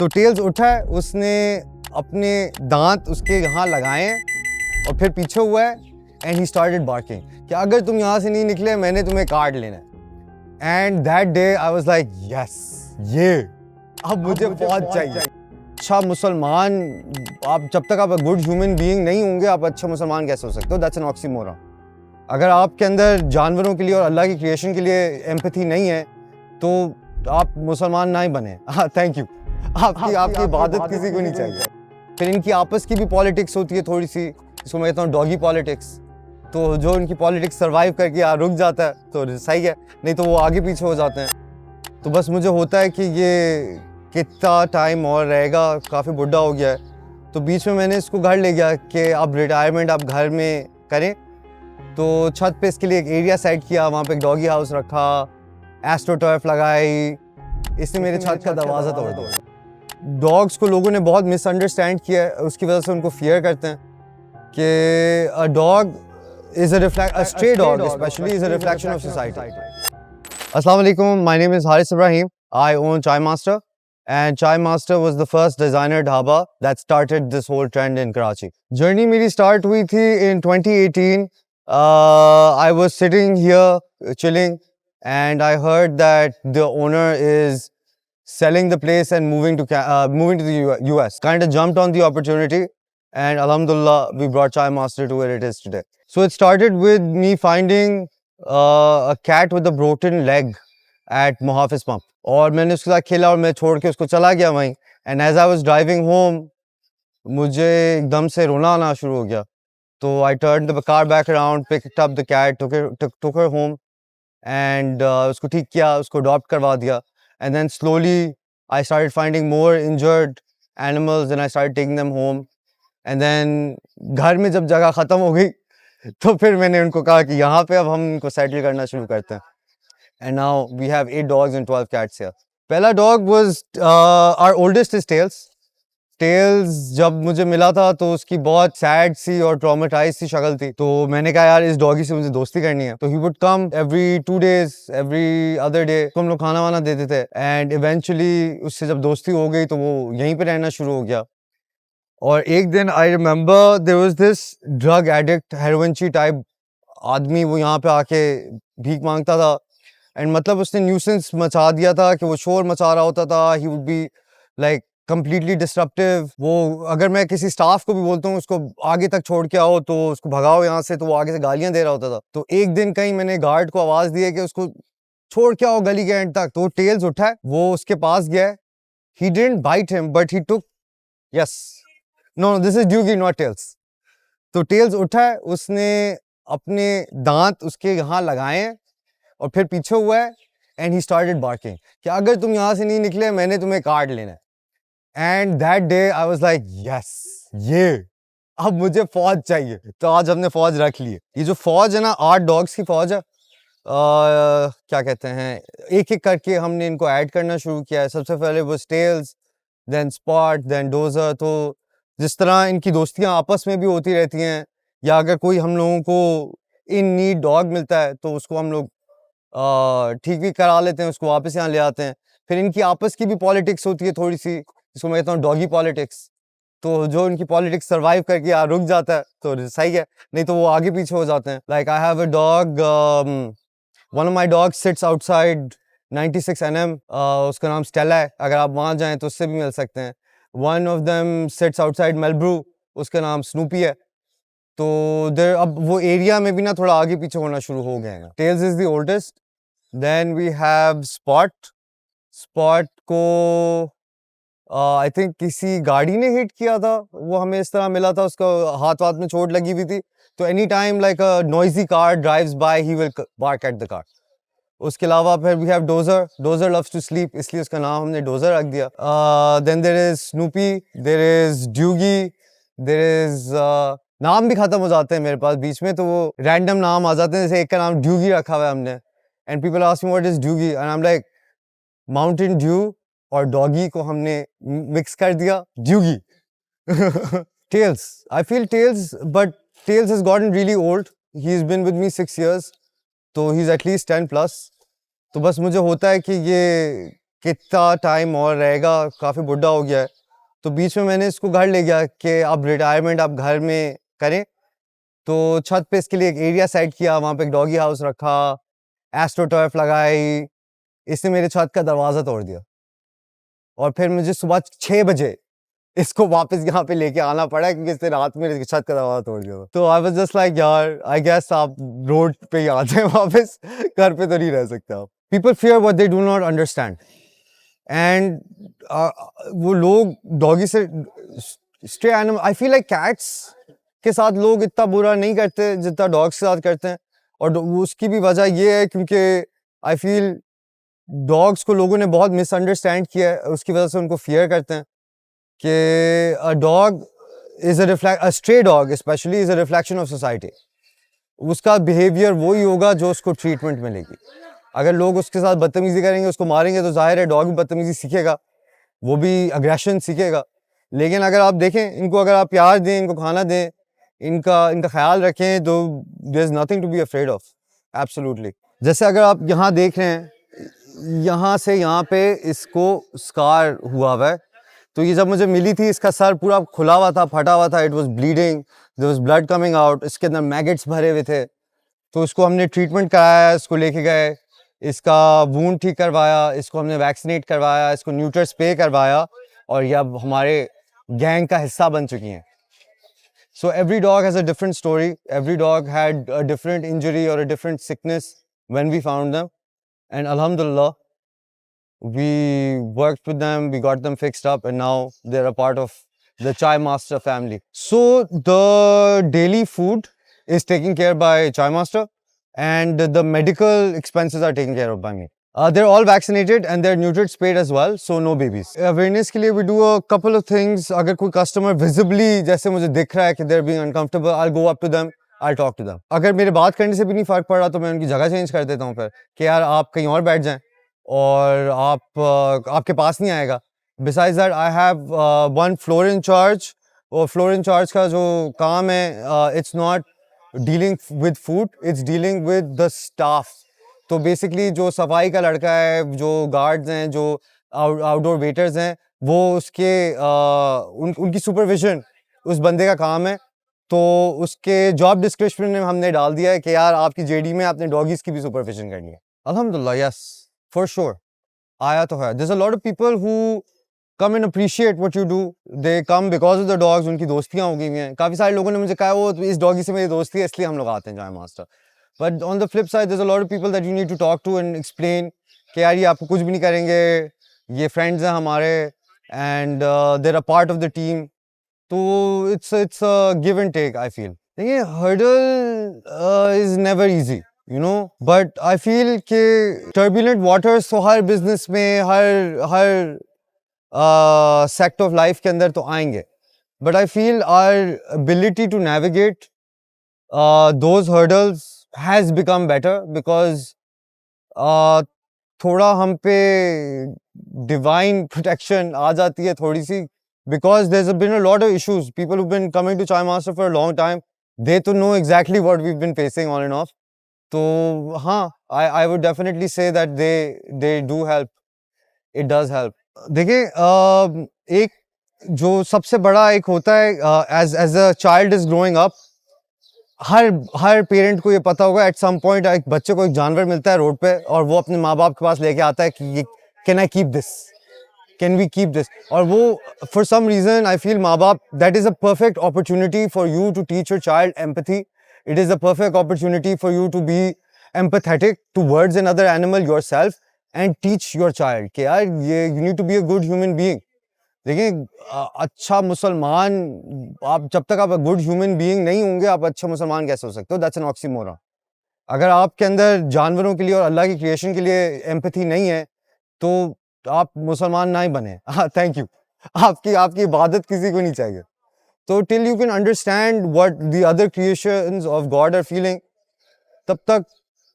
तो टेल्स उठा है, उसने अपने दांत उसके यहाँ लगाए हैं और फिर पीछे हुआ है एंड ही स्टार्टेड बार्किंग कि अगर तुम यहाँ से नहीं निकले मैंने तुम्हें काट लेना है। And that day I was like yes, ये अब मुझे फौज चाहिए। अच्छा मुसलमान, आप जब तक आप गुड ह्यूमन बीइंग नहीं होंगे आप अच्छा मुसलमान कैसे हो सकते हो? That's an oxymoron. अगर आपके अंदर जानवरों के लिए और अल्लाह की क्रिएशन के लिए एम्पैथी नहीं है तो आप मुसलमान ना ही बने। Thank you. आपकी इबादत किसी को नहीं चाहिए। फिर इनकी आपस की भी पॉलिटिक्स होती है थोड़ी सी, इसको मैं कहता हूँ डॉगी पॉलिटिक्स। तो जो इनकी पॉलिटिक्स सर्वाइव करके यहाँ रुक जाता है तो सही है, नहीं तो वो आगे पीछे हो जाते हैं। तो बस मुझे होता है कि ये कितना टाइम और रहेगा, काफ़ी बुढ़ा हो गया है। तो बीच में मैंने इसको घर ले गया कि अब रिटायरमेंट आप घर में करें। तो छत पे इसके लिए एक एरिया सेट किया, वहाँ पे एक डॉगी हाउस रखा, एस्ट्रो टर्फ लगाई। इसने मेरे छत का दरवाज़ा तोड़ दिया। डॉग्स को लोगों ने बहुत मिसअंडरस्टैंड किया है, उसकी वजह से उनको फियर करते हैं कि a dog is a stray dog specially is a reflection of society. अस्सलाम वालेकुम, my name is Haris Ibrahim. I own चाय master and Chai Master was the first designer dhaba that started this whole trend in Karachi. Journey मेरी start हुई थी in 2018. I was sitting here chilling and I heard that the owner is selling the place and moving to the US. Kind of jumped on the opportunity and alhamdulillah we brought Chai Master to where it is today. So it started with me finding a cat with a broken leg at Muhafiz Pump. और मैंने उसके साथ खेला और मैं छोड़ के उसको चला गया वहीं। And as I was driving home मुझे एकदम से रोना आना शुरू हो गया। तो I turn the car back around, picked up the cat, took her home and उसको ठीक किया, उसको अडॉप्ट करवा दिया। And then slowly I started finding more injured animals and I started taking them home. And then घर में जब जगह ख़त्म हो गई तो फिर मैंने उनको कहा कि यहाँ पे अब हम इनको सेटल करना शुरू करते हैं। And now we have 8 dogs and 12 cats here. पहला dog was our oldest is Tails. Tails जब मुझे मिला था तो उसकी बहुत सैड सी और ट्रॉमेटाइज सी शक्ल थी। तो मैंने कहा यार इस डॉगी से मुझे दोस्ती करनी है। तो he would come every 2 days, every other day. तो हम लोग खाना वाना देते थे and eventually उससे जब दोस्ती हो गई तो वो यहीं पे रहना शुरू हो गया। और एक दिन I remember there was this drug addict, हेरोइनची टाइप आदमी, वो यहाँ पे आके भीख मांगता था। एंड मतलब उसने न्यूसेंस मचा दिया था कि वो शोर मचा रहा होता था। He would be like completely disruptive. वो अगर मैं किसी स्टाफ को भी बोलता हूँ उसको आगे तक छोड़ के आओ तो उसको भगाओ यहाँ से, तो वो आगे से गालियाँ दे रहा होता था। तो एक दिन कहीं मैंने गार्ड को आवाज़ दी है कि उसको छोड़ के आओ गली के एंड तक। तो टेल्स उठा है, वो उसके पास गया है। He didn't bite him but he took, yes, no this is Dewgie not Tails. तो टेल्स उठा है, उसने अपने दांत उसके यहाँ लगाए हैं और फिर पीछे हुआ है एंड ही स्टार्टेड बार्किंग कि अगर तुम यहाँ से नहीं निकले मैंने तुम्हें काट लेना है। And that day I was like yes, ये अब मुझे फौज चाहिए। तो आज हमने फौज रख ली है। ये जो फौज है ना, 8 डॉग्स की फौज है। क्या कहते हैं, एक एक करके हमने इनको ऐड करना शुरू किया है। सबसे पहले वो Tails, then Spot, then Dozer. तो जिस तरह इनकी दोस्तियाँ आपस में भी होती रहती हैं, या अगर कोई हम लोगों को इन नीड डॉग मिलता है तो उसको हम लोग ठीक भी करा लेते हैं, उसको वापस यहाँ ले आते हैं। फिर इनकी आपस की भी पॉलिटिक्स होती है थोड़ी सी, जिसको मैं कहता हूँ डॉगी पॉलिटिक्स। तो जो इनकी पॉलिटिक्स सर्वाइव करके यहाँ रुक जाता है तो सही है, नहीं तो वो आगे पीछे हो जाते हैं। Like I have a dog, one of my dog sits outside 96 NM, उसका नाम स्टेला है। अगर आप वहाँ जाएँ तो उससे भी मिल सकते हैं। One of them sits outside Melbourne, उसका नाम स्नूपी है। तो देर अब वो एरिया में भी ना थोड़ा आगे पीछे होना शुरू हो गए हैं। Tails is the oldest, then we have Spot. Spot को आई थिंक किसी गाड़ी ने हिट किया था, वो हमें इस तरह मिला था, उसका हाथ वाथ में चोट लगी हुई थी। तो any time like a noisy car drives by he will bark at the car. उसके अलावा फिर we have Dozer. Dozer loves to sleep, इसलिए उसका नाम हमने डोजर रख दिया। Then there is Snoopy, there is Dewgie, there is नाम भी खत्म हो जाते हैं मेरे पास बीच में, तो वो रैंडम नाम आ जाते हैं। जैसे एक का नाम ड्यूगी रखा हुआ है हमने, and people ask me what is Dewgie and I am like Mountain Dew और डॉगी को हमने मिक्स कर दिया, Dewgie. Tails, I feel Tails, but Tails has gotten really old. He is been with me 6 years, तो he is at least 10+। तो बस मुझे होता है कि ये कितना टाइम और रहेगा, काफ़ी बुढ़ा हो गया है। तो बीच में मैंने इसको घर ले गया कि अब रिटायरमेंट आप घर में करें। तो छत पे इसके लिए एक एरिया सेट किया, वहाँ पे एक डॉगी हाउस रखा, एस्ट्रो टर्फ लगाई। इसने मेरे छत का दरवाज़ा तोड़ दिया और फिर मुझे सुबह 6 बजे इसको वापस यहाँ पे लेके आना पड़ा क्योंकि इसने रात में इसके छत का दरवाज़ा तोड़ दिया था। तो आई वाज जस्ट लाइक यार, आई गेस आप रोड पे ही आ जाए वापस, घर पे तो नहीं रह सकते आप। People fear what they do not understand and वो लोग डॉगी से stray animal, I feel like cats के साथ लोग इतना बुरा नहीं करते जितना डॉग्स के साथ करते हैं। और उसकी भी वजह ये है क्योंकि आई फील डॉग्स को लोगों ने बहुत मिसअंडरस्टैंड किया है, उसकी वजह से उनको फियर करते हैं कि a dog a stray dog specially is a reflection of society. उसका बिहेवियर वही होगा जो उसको ट्रीटमेंट मिलेगी। अगर लोग उसके साथ बदतमीजी करेंगे, उसको मारेंगे, तो जाहिर है डॉग भी बदतमीजी सीखेगा, वो भी अग्रेशन सीखेगा। लेकिन अगर आप देखें इनको, अगर आप प्यार दें, इनको खाना दें, इनका इनका ख्याल रखें, तो there is nothing to be afraid of, absolutely. जैसे अगर आप यहाँ देख रहे हैं, यहाँ से यहाँ पे इसको स्कार हुआ है। तो ये जब मुझे मिली थी, इसका सर पूरा खुला हुआ था, फटा हुआ था, it was bleeding, there was blood coming out, इसके अंदर मैगेट्स भरे हुए थे। तो इसको हमने ट्रीटमेंट कराया, इसको लेके गए, इसका वूंड ठीक करवाया, इसको हमने वैक्सीनेट करवाया, इसको न्यूटर स्प्रे करवाया, और ये अब हमारे गैंग का हिस्सा बन चुकी हैं। So every dog has a different story. Every dog had a different injury or a different sickness when we found them. And Alhamdulillah, we worked with them, we got them fixed up, and now they're a part of the Chai Master family. So the daily food is taken care by Chai Master, and the medical expenses are taken care of by me. They're all vaccinated and they're neutered spayed as well, so no babies. Awareness के लिए we do a couple of things. अगर कोई customer visibly जैसे मुझे दिख रहा है कि they're being uncomfortable, I'll go up to them, I'll talk to them. अगर मेरे बात करने से भी नहीं फ़र्क पड़ रहा तो मैं उनकी जगह चेंज कर देता हूँ फिर कि यार आप कहीं और बैठ जाएं और आपके पास नहीं आएगा. Besides that, I have one floor in charge. और floor in charge का जो काम है, it's not dealing with food, it's dealing with the staff. तो बेसिकली जो सफाई का लड़का है, जो गार्ड्स हैं, जो आउटडोर वेटर्स हैं, वो उनकी सुपरविजन उस बंदे का काम है. तो उसके जॉब डिस्क्रिप्शन में हमने डाल दिया है कि यार आपकी जेडी में आपने डॉगीज की भी सुपरविजन करनी है. अल्हम्दुलिल्लाह, यस, फॉर श्योर आया तो है. There is a lot of people who come and appreciate what you do. They come because of the dogs. उनकी दोस्तियां हो गई हैं. काफ़ी सारे लोगों ने मुझे कहा वो इस डॉगी से मेरी दोस्ती है इसलिए हम लोग आते हैं चाय master. But on the flip side, there's a lot of people that you need to talk to and explain कि यार ये आपको कुछ भी नहीं करेंगे, ये friends हैं हमारे, and they're a part of the team. तो it's a give and take, I feel. देखिए, hurdle is never easy, you know. But I feel कि turbulent waters तो हर business में, हर sect of life के अंदर तो आएंगे. But I feel our ability to navigate those hurdles has become better because थोड़ा हम पे divine protection आ जाती है थोड़ी सी, because there's been a lot of issues. People who've been coming to Chai Master for a long time, they to know exactly what we've been facing on and off. तो हाँ, I would definitely say that they do help. It does help. देखिए, एक जो सबसे बड़ा एक होता है, as a child is growing up, her parent को ये पता होगा एट सम पॉइंट एक बच्चे को एक जानवर मिलता है रोड पे और वो अपने माँ बाप के पास लेके आता है कि ये can I keep this, can we keep this. और वो for some reason I feel माँ बाप, that is a perfect opportunity for you to teach your child empathy. It is a perfect opportunity for you to be empathetic towards another animal yourself and teach your child कि यार ये you need to be a good human being. देखिए, अच्छा मुसलमान, आप जब तक आप गुड ह्यूमन बीइंग नहीं होंगे, आप अच्छा मुसलमान कैसे हो सकते हो? That's an oxymoron. अगर आपके अंदर जानवरों के लिए और अल्लाह की क्रिएशन के लिए एम्पैथी नहीं है, तो आप मुसलमान ना ही बने. हाँ, थैंक यू. आपकी इबादत किसी को नहीं चाहिए. तो till you can understand what the other creations of God are feeling, तब तक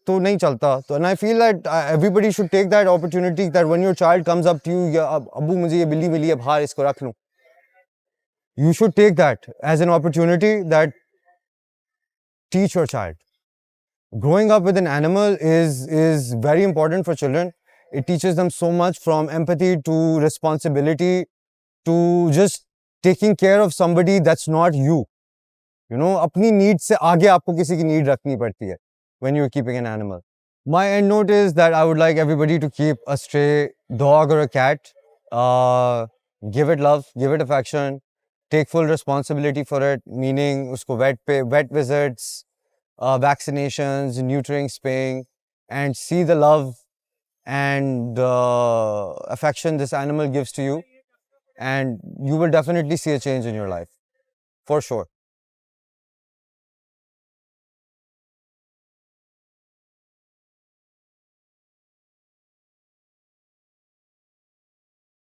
तो नहीं चलता. तो and I feel that everybody should take that opportunity that when your child comes up to you, अब्बू मुझे ये बिल्ली मिली है बाहर, इसको रख लूं. You should take that as an opportunity that teach your child. Growing up with an animal is very important for children. It teaches them so much, from empathy to responsibility to just taking care of somebody that's not you. You know, अपनी need से आगे आपको किसी की need रखनी पड़ती है when you're keeping an animal. My end note is that I would like everybody to keep a stray dog or a cat. Give it love, give it affection, take full responsibility for it, meaning usko vet visits, vaccinations, neutering, spaying, and see the love and affection this animal gives to you, and you will definitely see a change in your life, for sure.